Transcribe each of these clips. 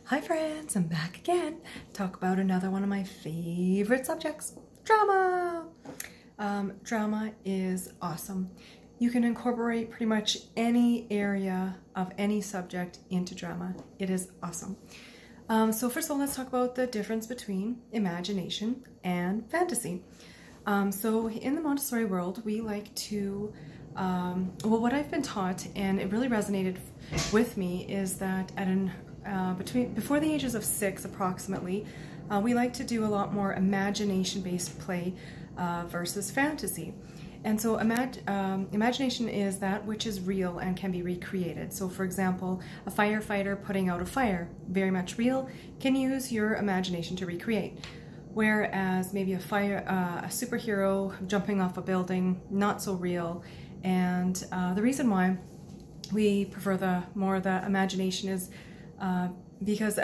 Hi friends, I'm back again. Talk about another one of my favorite subjects, drama. Drama is awesome. You can incorporate pretty much any area of any subject into drama. It is awesome. So first of all, let's talk about the difference between imagination and fantasy. So in the Montessori world, we like to, what I've been taught, and it really resonated with me, is that before the ages of 6 approximately, we like to do a lot more imagination-based play versus fantasy. And so imagination is that which is real and can be recreated. So for example, a firefighter putting out a fire, very much real, can use your imagination to recreate. Whereas maybe a superhero jumping off a building, not so real. And the reason why we prefer the imagination is because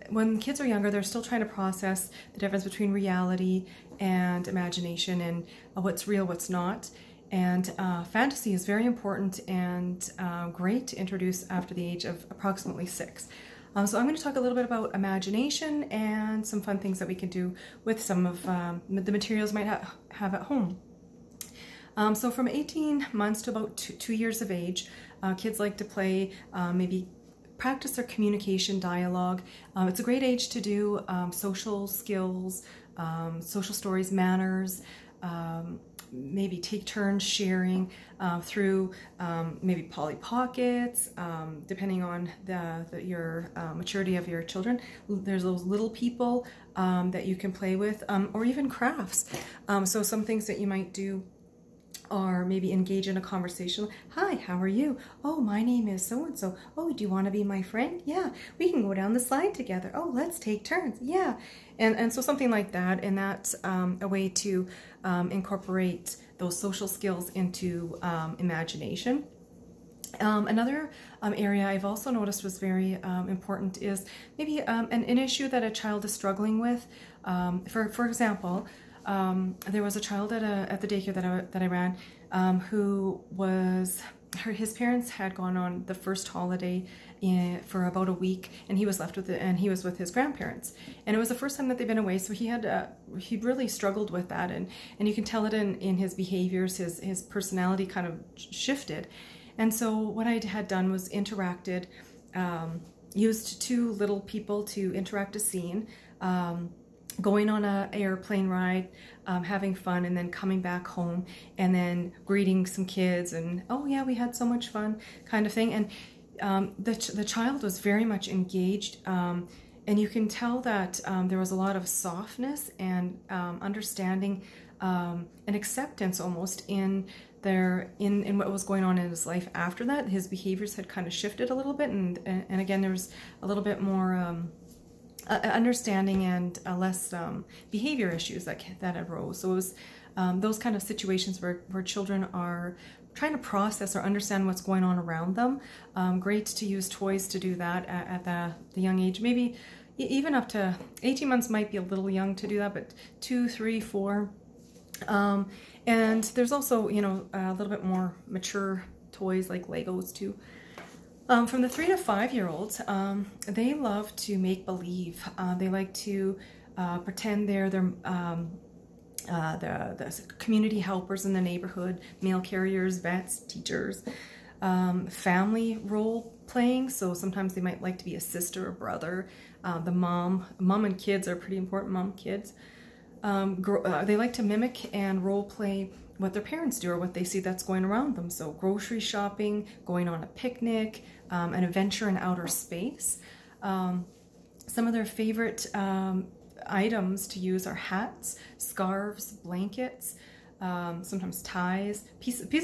when kids are younger, they're still trying to process the difference between reality and imagination and what's real, what's not. And fantasy is very important and great to introduce after the age of approximately 6. So I'm going to talk a little bit about imagination and some fun things that we can do with some of the materials you might have at home. So from 18 months to about 2 years of age, kids like to play, maybe practice their communication dialogue. It's a great age to do social skills, social stories, manners, maybe take turns sharing through maybe Polly Pockets, depending on your maturity of your children. There's those little people that you can play with, or even crafts. So some things that you might do or maybe engage in a conversation. Hi, how are you? Oh, my name is so-and-so. Oh, do you want to be my friend? Yeah, we can go down the slide together. Oh, let's take turns. Yeah. And so something like that. And that's a way to incorporate those social skills into imagination. Another area I've also noticed was very important is maybe an issue that a child is struggling with. For example, there was a child at the daycare that I ran who his parents had gone on the first holiday for about a week, and he was left with his grandparents, and it was the first time that they've been away. So he really struggled with that, and you can tell it in his behaviors. His personality kind of shifted, and so what I had done was used 2 little people to interact a scene. Going on an airplane ride, having fun, and then coming back home, and then greeting some kids, and oh yeah, we had so much fun, kind of thing. And the child was very much engaged, and you can tell that there was a lot of softness and understanding and acceptance almost in what was going on in his life after that. His behaviors had kind of shifted a little bit, and again, there was a little bit more understanding and less behavior issues that arose. So it was those kind of situations where children are trying to process or understand what's going on around them. Great to use toys to do that at the young age. Maybe even up to 18 months might be a little young to do that, but 2, 3, 4. And there's also, a little bit more mature toys like Legos too. From the 3 to 5-year-olds, they love to make believe. They like to pretend they're the community helpers in the neighborhood, mail carriers, vets, teachers. Family role playing, so sometimes they might like to be a sister or brother. The mom and kids are pretty important, mom, kids. They like to mimic and role play what their parents do or what they see that's going around them. So grocery shopping, going on a picnic, an adventure in outer space. Some of their favorite items to use are hats, scarves, blankets, sometimes ties.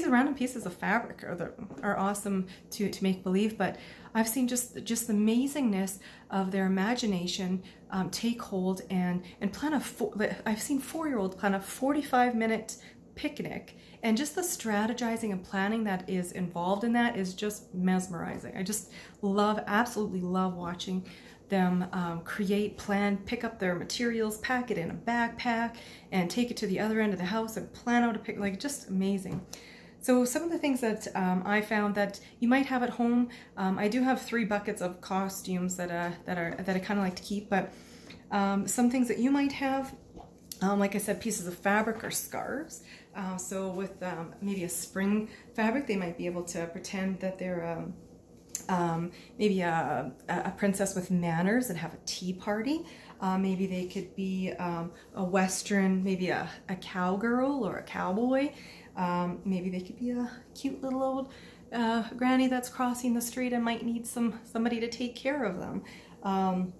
Random pieces of fabric are awesome to make believe, but I've seen just the amazingness of their imagination take hold and plan I've seen 4-year-olds plan a 45-minute picnic, and just the strategizing and planning that is involved in that is just mesmerizing. I just absolutely love watching them create, plan, pick up their materials, pack it in a backpack, and take it to the other end of the house and plan out a picnic. Like, just amazing. So some of the things that I found that you might have at home, I do have 3 buckets of costumes that I kind of like to keep, but some things that you might have, like I said, pieces of fabric or scarves. So with maybe a spring fabric, they might be able to pretend that they're maybe a princess with manners and have a tea party. Maybe they could be a Western, maybe a cowgirl or a cowboy. Maybe they could be a cute little old granny that's crossing the street and might need somebody to take care of them.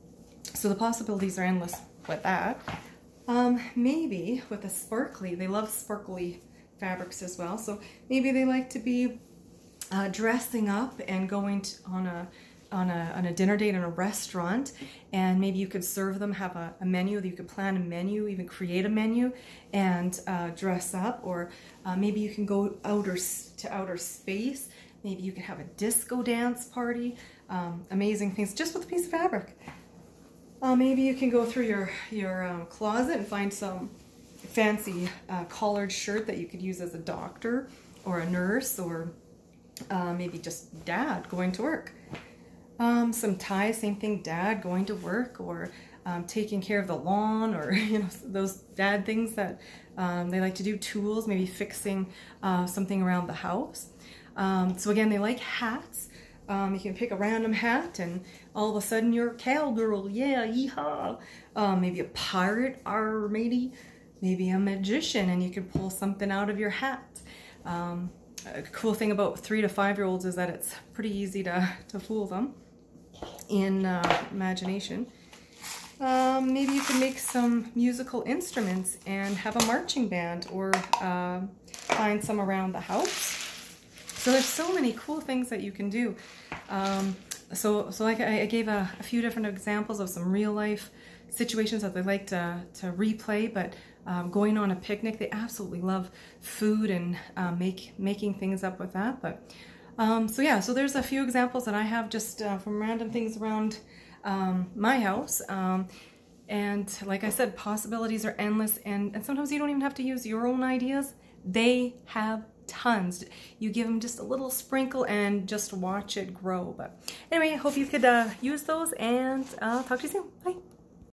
So the possibilities are endless with that. Maybe with a sparkly, they love sparkly fabrics as well. So maybe they like to be dressing up and going on a dinner date in a restaurant, and maybe you could serve them, have a menu, you could plan a menu, even create a menu and dress up, or maybe you can go to outer space. Maybe you could have a disco dance party. Amazing things just with a piece of fabric. Maybe you can go through your closet and find some fancy collared shirt that you could use as a doctor or a nurse, or maybe just dad going to work. Some ties, same thing, dad going to work, or taking care of the lawn, or those dad things that they like to do, tools, maybe fixing something around the house. So again, they like hats. You can pick a random hat and all of a sudden you're a cowgirl, yeah, yeehaw. Maybe a pirate, or maybe a magician, and you can pull something out of your hat. A cool thing about 3 to 5-year-olds is that it's pretty easy to fool them in imagination. Maybe you can make some musical instruments and have a marching band, or find some around the house. So there's so many cool things that you can do. So like I gave a few different examples of some real life situations that they like to replay, but going on a picnic, they absolutely love food and making things up with that. But so yeah, so there's a few examples that I have just from random things around my house. And like I said, possibilities are endless, and sometimes you don't even have to use your own ideas. They have tons. You give them just a little sprinkle and just watch it grow. But anyway, I hope you could use those, and I'll talk to you soon. Bye.